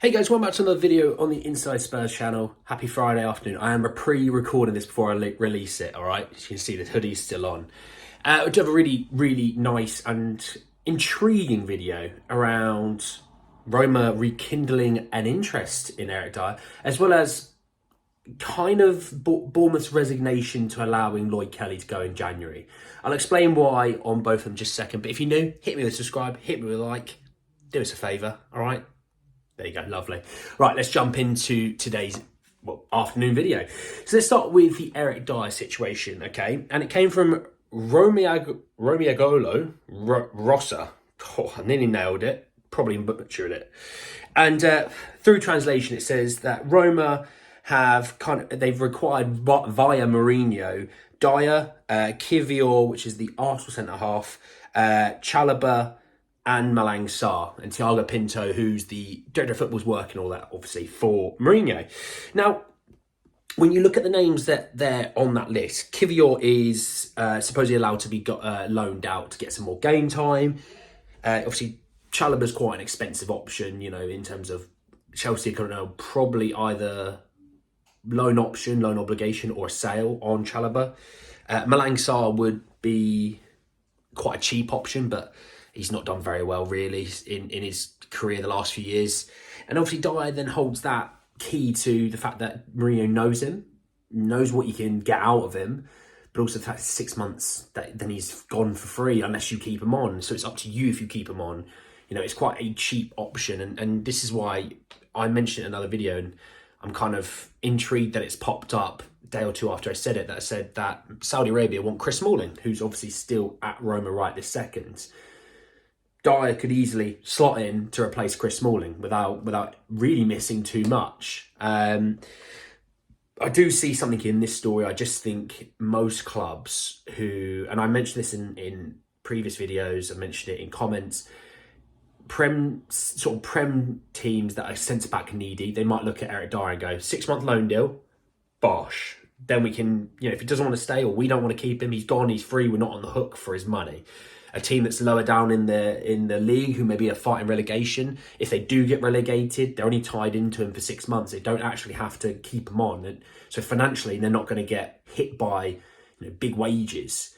Hey guys, welcome back to another video on the Inside Spurs channel. Happy Friday afternoon. I am pre-recording this before I release it, alright? As you can see, the hoodie's still on. We do have a really nice and intriguing video around Roma rekindling an interest in Eric Dier, as well as kind of Bournemouth's resignation to allowing Lloyd Kelly to go in January. I'll explain why on both of them in just a second, but if you're new, hit me with a subscribe, hit me with a like, do us a favour, alright? There you go, lovely. Right, let's jump into today's afternoon video. So let's start with the Eric Dier situation, okay? And it came from Romiagolo Rossa. Oh, I nearly nailed it, probably butchered it. And through translation, it says that Roma have they've required via Mourinho, Dier, Kivior, which is the Arsenal centre half, Chalobah, and Malang Sarr, and Thiago Pinto, who's the director of football's working all that, obviously, for Mourinho. Now, when you look at the names that they're on that list, Kivior is supposedly allowed to be loaned out to get some more game time. Obviously, Chalobah's quite an expensive option, you know, in terms of Chelsea could know probably either loan option, loan obligation, or a sale on Chalobah. Malang Sarr would be quite a cheap option, but he's not done very well, really, in his career the last few years. And obviously, Dier then holds that key to the fact that Mourinho knows him, knows what you can get out of him, but also the fact it's 6 months, that then he's gone for free unless you keep him on. So it's up to you if you keep him on. You know, it's quite a cheap option. And this is why I mentioned it in another video, and I'm kind of intrigued that it's popped up a day or two after I said it, that I said that Saudi Arabia want Chris Smalling, who's obviously still at Roma right this second. Dier could easily slot in to replace Chris Smalling without really missing too much. I do see something in this story. I just think most clubs who, and I mentioned this in previous videos, I mentioned it in comments, Prem teams that are centre-back needy, they might look at Eric Dier and go, 6-month loan deal, bosh. Then we can, you know, if he doesn't want to stay or we don't want to keep him, he's gone, he's free, we're not on the hook for his money. A team that's lower down in the league, who maybe are fighting relegation, if they do get relegated, they're only tied into him for 6 months. They don't actually have to keep him on, and so financially they're not going to get hit by, you know, big wages.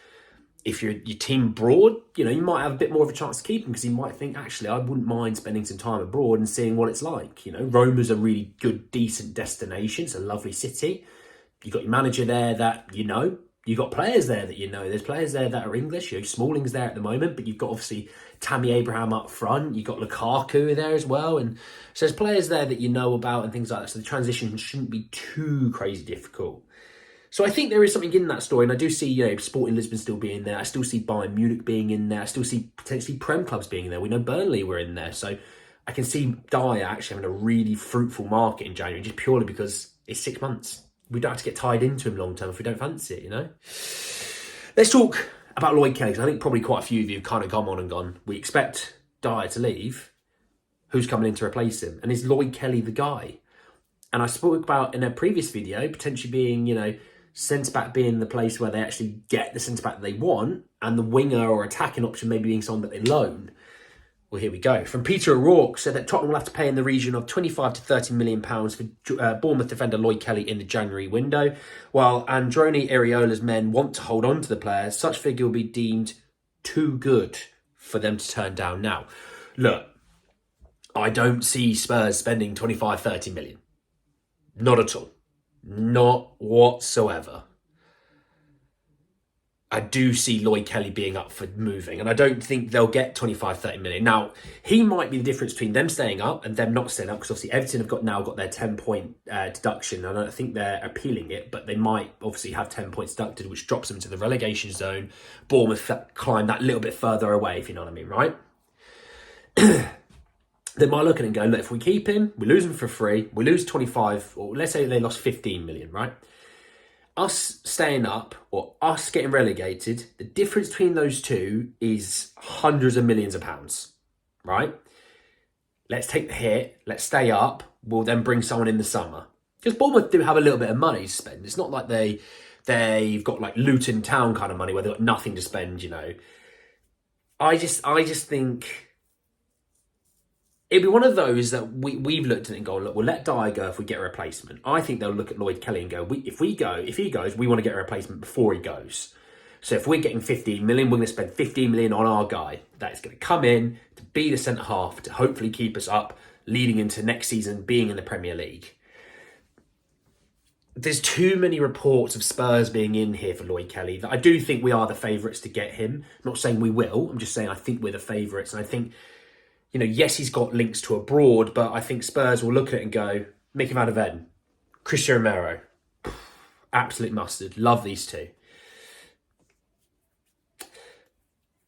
If your team abroad, you know, you might have a bit more of a chance to keep him because you might think, actually, I wouldn't mind spending some time abroad and seeing what it's like. You know, Roma's a really good, decent destination. It's a lovely city. You've got your manager there that you know. You've got players there that you know. There's players there that are English. You know, Smalling's there at the moment, but you've got obviously Tammy Abraham up front. You've got Lukaku there as well. And so there's players there that you know about and things like that. So the transition shouldn't be too crazy difficult. So I think there is something in that story. And I do see, you know, Sporting Lisbon still being there. I still see Bayern Munich being in there. I still see potentially Prem clubs being in there. We know Burnley were in there. So I can see Dier actually having a really fruitful market in January, just purely because it's 6 months. We don't have to get tied into him long term if we don't fancy it, you know? Let's talk about Lloyd Kelly, because I think probably quite a few of you have kind of come on and gone, we expect Dier to leave. Who's coming in to replace him? And is Lloyd Kelly the guy? And I spoke about in a previous video, potentially being, you know, centre-back being the place where they actually get the centre-back they want, and the winger or attacking option maybe being someone that they loan. Well, here we go. From Peter O'Rourke, said that Tottenham will have to pay in the region of £25 to £30 million for Bournemouth defender Lloyd Kelly in the January window. While Androni Iraola's men want to hold on to the player, such figure will be deemed too good for them to turn down now. Look, I don't see Spurs spending 25, 30 million. Not at all. Not whatsoever. I do see Lloyd Kelly being up for moving, and I don't think they'll get 25, 30 million. Now, he might be the difference between them staying up and them not staying up, because obviously Everton have now got their 10-point deduction, and I don't think they're appealing it, but they might obviously have 10 points deducted, which drops them to the relegation zone. Bournemouth climb that little bit further away, if you know what I mean, right? They might look at it and go, look, if we keep him, we lose him for free, we lose 25, or let's say they lost 15 million, right? Us staying up or us getting relegated, the difference between those two is hundreds of millions of pounds, right? Let's take the hit, let's stay up, we'll then bring someone in the summer. Because Bournemouth do have a little bit of money to spend. It's not like they've got like Luton Town kind of money where they've got nothing to spend, you know. I just think it'd be one of those that we've looked at it and go, look, we'll let Dier go if we get a replacement. I think they'll look at Lloyd Kelly and go, if he goes, we want to get a replacement before he goes. So if we're getting 15 million, we're going to spend 15 million on our guy that is going to come in to be the centre half to hopefully keep us up, leading into next season being in the Premier League. There's too many reports of Spurs being in here for Lloyd Kelly that I do think we are the favourites to get him. I'm not saying we will. I'm just saying I think we're the favourites. And I think, yes, he's got links to abroad, but I think Spurs will look at it and go, Mickey Van de Ven, Christian Romero, absolute mustard. Love these two.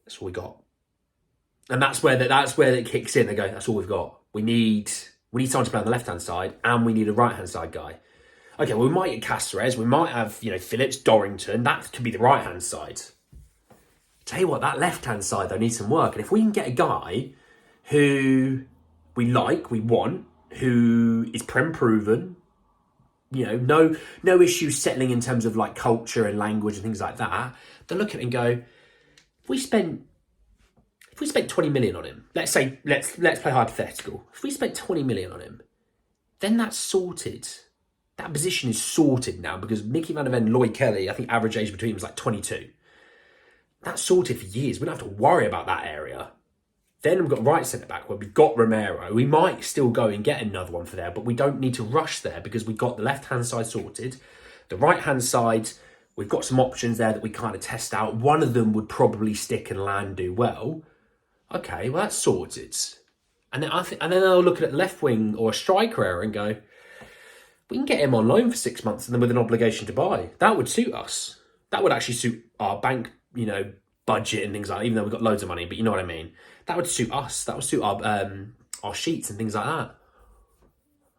That's all we got. And that's where it kicks in. They go, that's all we've got. We need someone to play on the left-hand side and we need a right-hand side guy. Okay, well, we might get Cáceres, we might have, Phillips, Dorrington. That could be the right-hand side. Tell you what, that left-hand side, though, needs some work. And if we can get a guy who we like, we want, who is Prem-proven, no issues settling in terms of, like, culture and language and things like that, they'll look at it and go, if we spent 20 million on him, let's play hypothetical. If we spent 20 million on him, then that's sorted. That position is sorted now because Mickey Van de Ven, Lloyd Kelly, I think average age between them was like 22. That's sorted for years. We don't have to worry about that area. Then we've got right centre back where we've got Romero. We might still go and get another one for there, but we don't need to rush there because we've got the left-hand side sorted. The right-hand side, we've got some options there that we kind of test out. One of them would probably stick and land do well. Okay, well, that's sorted. And then I'll look at the left wing or a striker area and go, we can get him on loan for 6 months and then with an obligation to buy. That would suit us. That would actually suit our bank, budget and things like that, even though we've got loads of money, but you know what I mean. That would suit us. That would suit our sheets and things like that.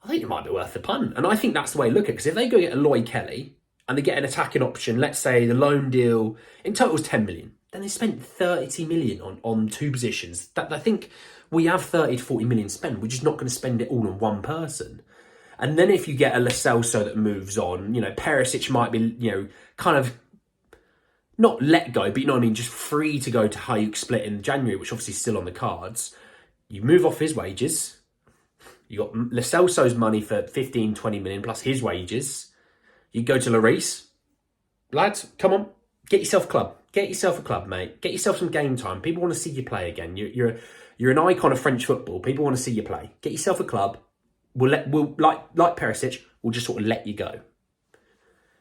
I think it might be worth the punt. And I think that's the way to look at it. Because if they go get a Lloyd Kelly and they get an attacking option, let's say the loan deal in total is 10 million. Then they spent 30 million on two positions. That I think we have 30 to 40 million spent. We're just not going to spend it all on one person. And then if you get a Lo Celso that moves on, Perisic might be, kind of not let go, but you know what I mean, just free to go to Hayuk split in January, which obviously is still on the cards. You move off his wages. You got Lo Celso's money for 15, 20 million plus his wages. You go to Lloris. Lads, come on, get yourself a club. Get yourself a club, mate. Get yourself some game time. People want to see you play again. You're an icon of French football. People want to see you play. Get yourself a club. We'll like Perisic, we'll just sort of let you go.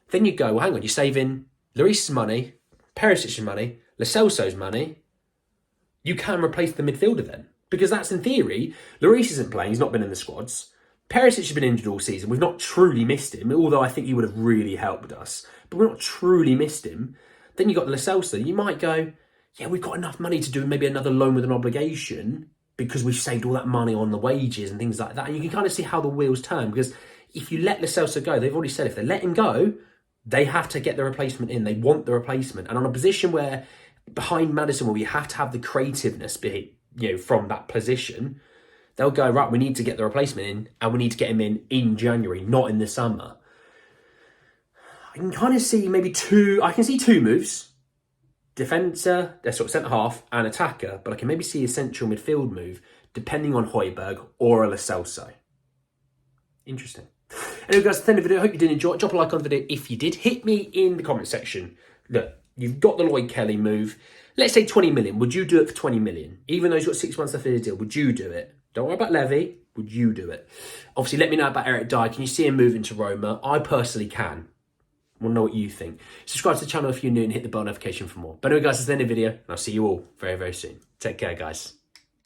Then you go, well, hang on, you're saving Lloris's money, Perisic's money, Lo Celso's money. You can replace the midfielder then. Because that's in theory, Lloris isn't playing, he's not been in the squads. Perisic has been injured all season. We've not truly missed him, although I think he would have really helped us. But we've not truly missed him. Then you've got Lo Celso. You might go, yeah, we've got enough money to do maybe another loan with an obligation because we've saved all that money on the wages and things like that. And you can kind of see how the wheels turn because if you let Lo Celso go, they've already said if they let him go, they have to get the replacement in. They want the replacement. And on a position where behind Maddison, where we have to have the creativeness from that position, they'll go, right, we need to get the replacement in and we need to get him in January, not in the summer. I can kind of see two moves. Defender, they're sort of centre half and attacker, but I can maybe see a central midfield move depending on Højbjerg or a Lo Celso. Interesting. Anyway, guys, that's the end of the video. I hope you did enjoy it. Drop a like on the video if you did. Hit me in the comment section. Look, you've got the Lloyd Kelly move. Let's say 20 million. Would you do it for 20 million? Even though he's got 6 months left in his deal, would you do it? Don't worry about Levy. Would you do it? Obviously, let me know about Eric Dier. Can you see him moving to Roma? I personally can. I want to know what you think. Subscribe to the channel if you're new and hit the bell notification for more. But anyway, guys, that's the end of the video. And I'll see you all very, very soon. Take care, guys.